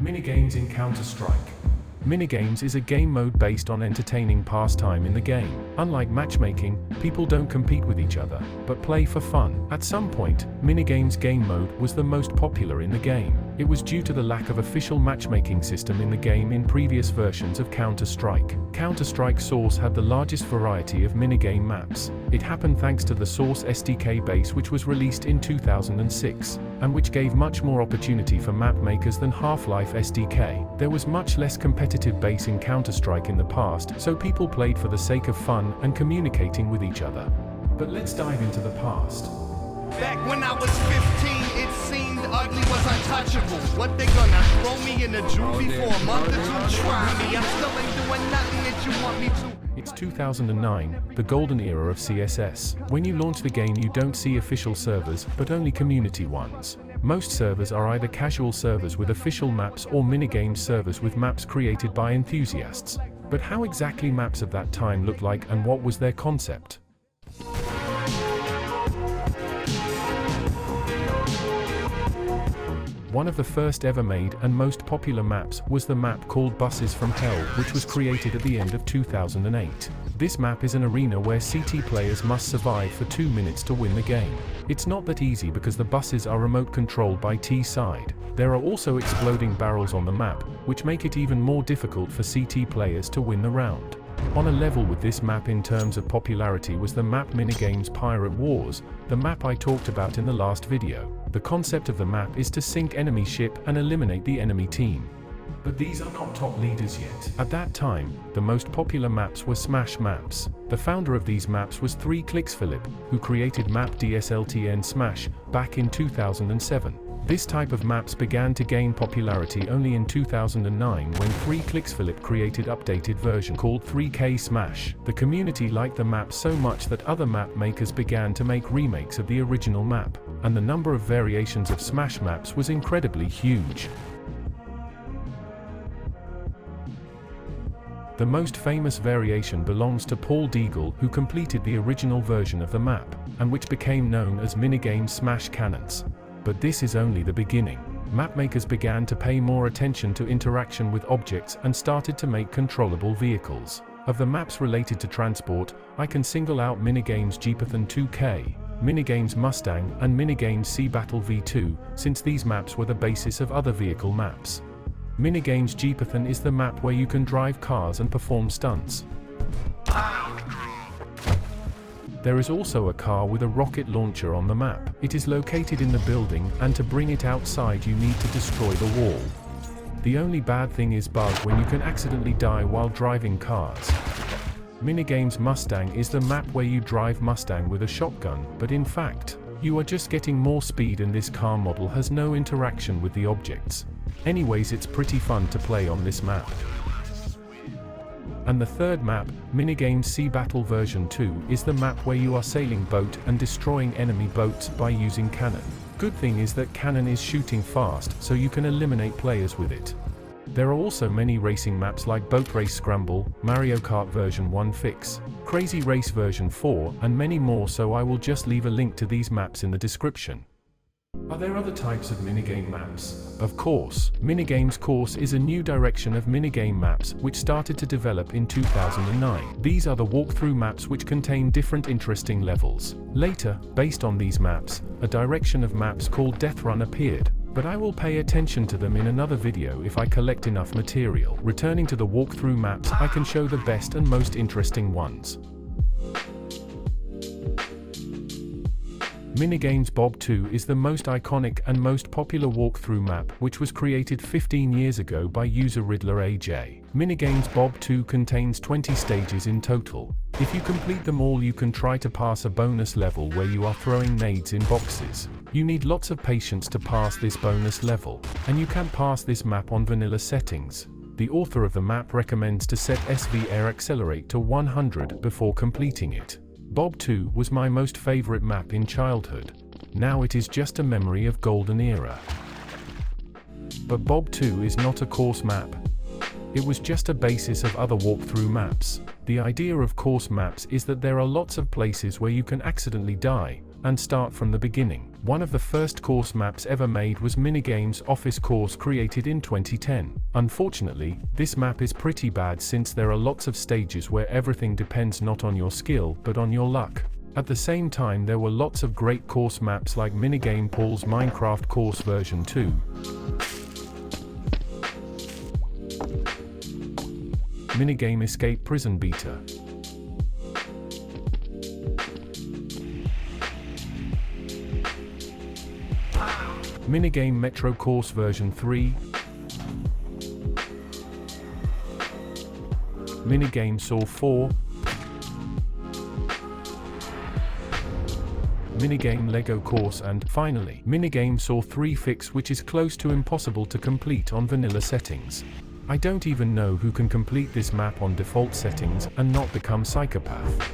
Minigames in Counter-Strike. Minigames is a game mode based on entertaining pastime in the game. Unlike matchmaking, people don't compete with each other, but play for fun. At some point, Minigames game mode was the most popular in the game. It was due to the lack of official matchmaking system in the game in previous versions of Counter-Strike. Counter-Strike Source had the largest variety of minigame maps. It happened thanks to the Source SDK base, which was released in 2006, and which gave much more opportunity for map makers than Half-Life SDK. There was much less competitive base in Counter-Strike in the past, so people played for the sake of fun and communicating with each other. But let's dive into the past. Back when I was 15, it seemed ugly was untouchable. What they gonna throw me in a juvie for a month or two? Try me, I'm still ain't doing nothing that you want me to. It's 2009, the golden era of CSS. When you launch the game, you don't see official servers, but only community ones. Most servers are either casual servers with official maps or minigame servers with maps created by enthusiasts. But how exactly maps of that time looked like, and what was their concept? One of the first ever made and most popular maps was the map called Buses from Hell, which was created at the end of 2008. This map is an arena where CT players must survive for 2 minutes to win the game. It's not that easy because the buses are remote controlled by T-side. There are also exploding barrels on the map, which make it even more difficult for CT players to win the round. On a level with this map in terms of popularity was the map Minigames Pirate Wars, the map I talked about in the last video. The concept of the map is to sink enemy ship and eliminate the enemy team. But these are not top leaders yet. At that time, the most popular maps were Smash maps. The founder of these maps was 3 Clicks Philip, who created map DSLTN Smash back in 2007. This type of maps began to gain popularity only in 2009 when 3 Clicks Philip created updated version called 3K Smash. The community liked the map so much that other map makers began to make remakes of the original map, and the number of variations of Smash maps was incredibly huge. The most famous variation belongs to Paul Deagle, who completed the original version of the map, and which became known as Minigames Smash Cannons. But this is only the beginning. Mapmakers began to pay more attention to interaction with objects and started to make controllable vehicles. Of the maps related to transport, I can single out Minigames Jeepathan 2K, Minigames Mustang, and Minigames Sea Battle V2, since these maps were the basis of other vehicle maps. Minigames Jeepathan is the map where you can drive cars and perform stunts. There is also a car with a rocket launcher on the map. It is located in the building, and to bring it outside you need to destroy the wall. The only bad thing is bug when you can accidentally die while driving cars. Minigames Mustang is the map where you drive Mustang with a shotgun, but in fact, you are just getting more speed and this car model has no interaction with the objects. Anyways, it's pretty fun to play on this map. And the third map, Minigames Sea Battle version 2, is the map where you are sailing boat and destroying enemy boats by using cannon. Good thing is that cannon is shooting fast, so you can eliminate players with it. There are also many racing maps like Boat Race Scramble, Mario Kart version 1 Fix, Crazy Race version 4, and many more, so I will just leave a link to these maps in the description. Are there other types of minigame maps? Of course. Minigames Course is a new direction of minigame maps which started to develop in 2009. These are the walkthrough maps which contain different interesting levels. Later, based on these maps, a direction of maps called deathrun appeared, but I will pay attention to them in another video if I collect enough material. Returning to the walkthrough maps, I can show the best and most interesting ones. Minigames Bob 2 is the most iconic and most popular walkthrough map, which was created 15 years ago by user Riddler AJ. Minigames Bob 2 contains 20 stages in total. If you complete them all, you can try to pass a bonus level where you are throwing nades in boxes. You need lots of patience to pass this bonus level, and you can pass this map on vanilla settings. The author of the map recommends to set SV Air Accelerate to 100 before completing it. Bob 2 was my most favorite map in childhood. Now it is just a memory of golden era. But Bob 2 is not a course map. It was just a basis of other walkthrough maps. The idea of course maps is that there are lots of places where you can accidentally die, and start from the beginning. One of the first course maps ever made was Minigames Office Course, created in 2010. Unfortunately, this map is pretty bad since there are lots of stages where everything depends not on your skill but on your luck. At the same time, there were lots of great course maps like Minigame Paul's Minecraft Course version 2. Minigame Escape Prison Beta. Minigame Metro Course version 3. Minigame Saw 4. Minigame Lego Course, and, finally, Minigame Saw 3 Fix, which is close to impossible to complete on vanilla settings. I don't even know who can complete this map on default settings and not become psychopath.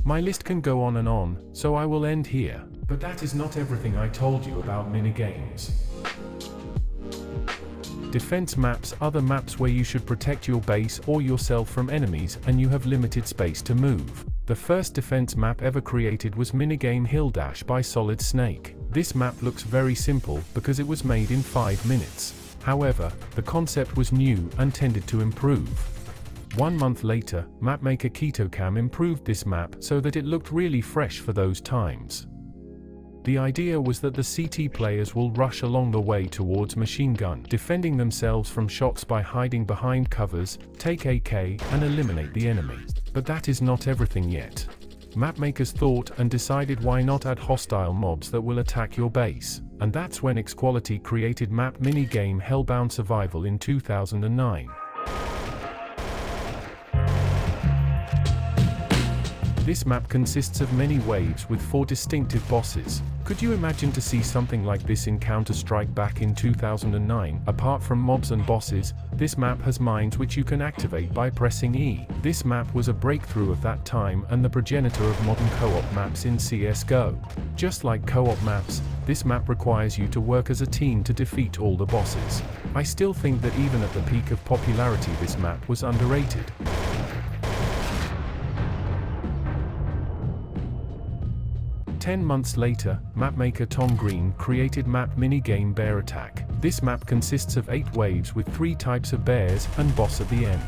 My list can go on, so I will end here. But that is not everything I told you about minigames. Defense maps are the maps where you should protect your base or yourself from enemies and you have limited space to move. The first defense map ever created was Minigame Hill Dash by Solid Snake. This map looks very simple because it was made in 5 minutes. However, the concept was new and tended to improve. 1 month later, mapmaker KetoCam improved this map so that it looked really fresh for those times. The idea was that the CT players will rush along the way towards machine gun, defending themselves from shots by hiding behind covers, take AK, and eliminate the enemy. But that is not everything yet. Mapmakers thought and decided, why not add hostile mobs that will attack your base? And that's when Xquality created map Minigame Hellbound Survival in 2009. This map consists of many waves with 4 distinctive bosses. Could you imagine to see something like this in Counter-Strike back in 2009? Apart from mobs and bosses, this map has mines which you can activate by pressing E. This map was a breakthrough of that time and the progenitor of modern co-op maps in CSGO. Just like co-op maps, this map requires you to work as a team to defeat all the bosses. I still think that even at the peak of popularity, this map was underrated. 10 months later, mapmaker Tom Green created map Minigame Bear Attack. This map consists of 8 waves with 3 types of bears and boss at the end.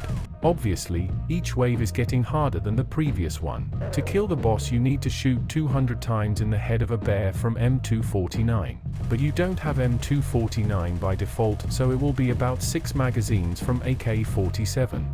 Obviously, each wave is getting harder than the previous one. To kill the boss, you need to shoot 200 times in the head of a bear from M249. But you don't have M249 by default, so it will be about 6 magazines from AK-47.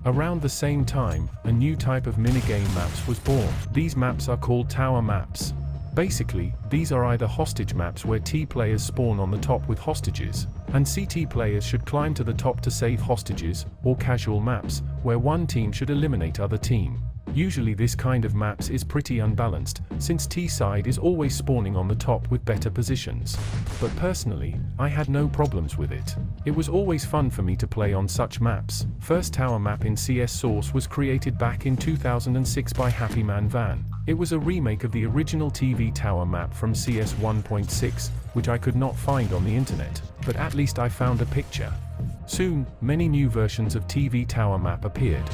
Around the same time, a new type of minigame maps was born. These maps are called tower maps. Basically, these are either hostage maps where T players spawn on the top with hostages, and CT players should climb to the top to save hostages, or casual maps, where one team should eliminate other team. Usually this kind of maps is pretty unbalanced, since T side is always spawning on the top with better positions. But personally, I had no problems with it. It was always fun for me to play on such maps. First tower map in CS Source was created back in 2006 by Happyman Van. It was a remake of the original TV tower map from CS 1.6, which I could not find on the internet, but at least I found a picture. Soon, many new versions of TV tower map appeared.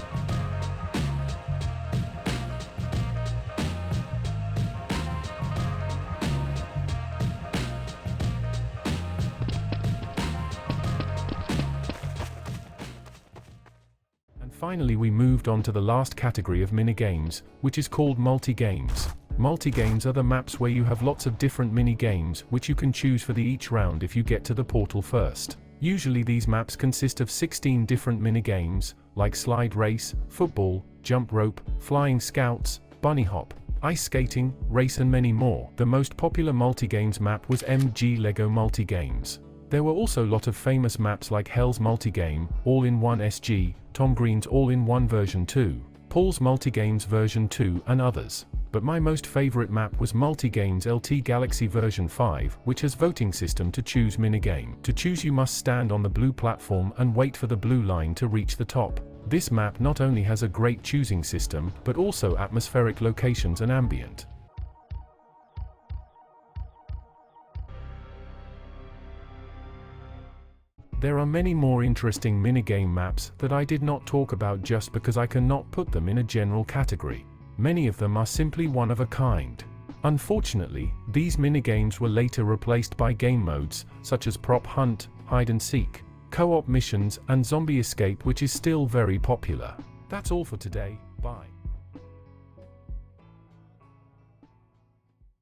Finally, we moved on to the last category of minigames, which is called multi-games. Multi-games are the maps where you have lots of different mini-games which you can choose for each round if you get to the portal first. Usually these maps consist of 16 different mini-games, like slide race, football, jump rope, flying scouts, bunny hop, ice skating, race and many more. The most popular multi-games map was MG Lego Multigames. There were also a lot of famous maps like Hell's Multigame, All-in-One SG, Tom Green's All-in-One version 2, Paul's Multigames version 2 and others. But my most favorite map was Multigames LT Galaxy version 5, which has voting system to choose minigame. To choose, you must stand on the blue platform and wait for the blue line to reach the top. This map not only has a great choosing system, but also atmospheric locations and ambient. There are many more interesting minigame maps that I did not talk about just because I cannot put them in a general category. Many of them are simply one of a kind. Unfortunately, these minigames were later replaced by game modes, such as prop hunt, hide and seek, co-op missions, and zombie escape, which is still very popular. That's all for today.